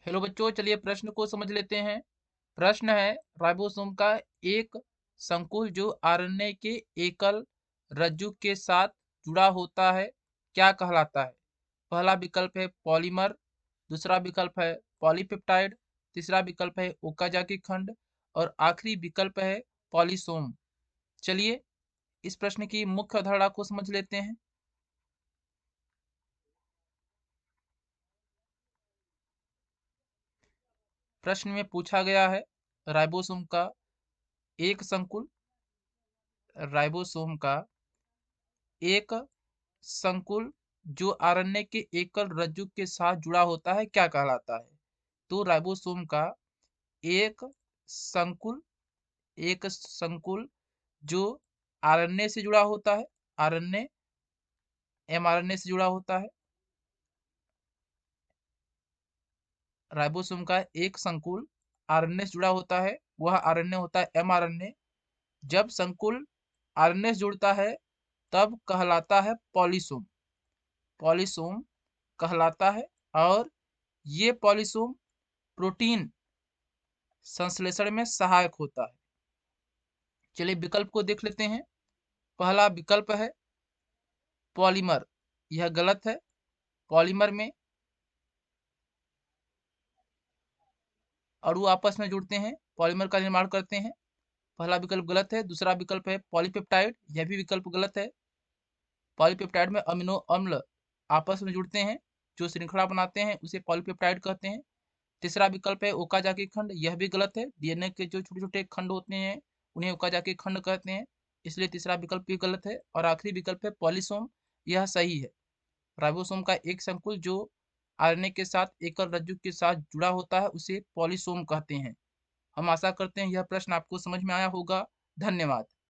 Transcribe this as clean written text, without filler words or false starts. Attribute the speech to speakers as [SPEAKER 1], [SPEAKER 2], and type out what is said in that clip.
[SPEAKER 1] Hello बच्चों, चलिए प्रश्न को समझ लेते हैं। प्रश्न है, राइबोसोम का एक संकुल जो आरएनए के एकल रज्जु के साथ जुड़ा होता है क्या कहलाता है? पहला विकल्प है पॉलीमर, दूसरा विकल्प है पॉलीपेप्टाइड, तीसरा विकल्प है ओकाजाकी खंड और आखिरी विकल्प है पॉलीसोम। चलिए इस प्रश्न की मुख्य अवधारणा को समझ लेते हैं। प्रश्न में पूछा गया है राइबोसोम का एक संकुल राइबोसोम का एक संकुल जो आरएनए के एकल रज्जु के साथ जुड़ा होता है क्या कहलाता है? तो राइबोसोम का एक संकुल जो आरएनए से जुड़ा होता है, आरएनए एमआरएनए से जुड़ा होता है। राइबोसोम का एक संकुल आरएनए से जुड़ा होता है, वह आरएनए होता है एमआरएनए। जब संकुल आरएनए से जुड़ता है तब कहलाता है पॉलीसोम। पॉलीसोम कहलाता है और ये पॉलीसोम प्रोटीन संश्लेषण में सहायक होता है। चलिए विकल्प को देख लेते हैं। पहला विकल्प है पॉलीमर, यह गलत है। पॉलीमर में अणु आपस में जुड़ते हैं, पॉलीमर का निर्माण करते हैं। पहला विकल्प गलत है। दूसरा विकल्प है पॉलीपेप्टाइड, यह भी विकल्प गलत है। पॉलीपेप्टाइड में अमीनो अम्ल आपस में जुड़ते हैं, जो श्रृंखला बनाते हैं उसे पॉलीपेप्टाइड कहते हैं। तीसरा विकल्प है ओकाजाकी खंड, यह भी गलत है। डीएनए के जो छोटे छोटे खंड होते हैं उन्हें ओकाजाकी खंड कहते हैं, इसलिए तीसरा विकल्प भी गलत है। और आखिरी विकल्प है पॉलीसोम, यह सही है। राइबोसोम का एक संकुल जो आरएनए के साथ एकल रज्जु के साथ जुड़ा होता है उसे पॉलीसोम कहते हैं। हम आशा करते हैं यह प्रश्न आपको समझ में आया होगा। धन्यवाद।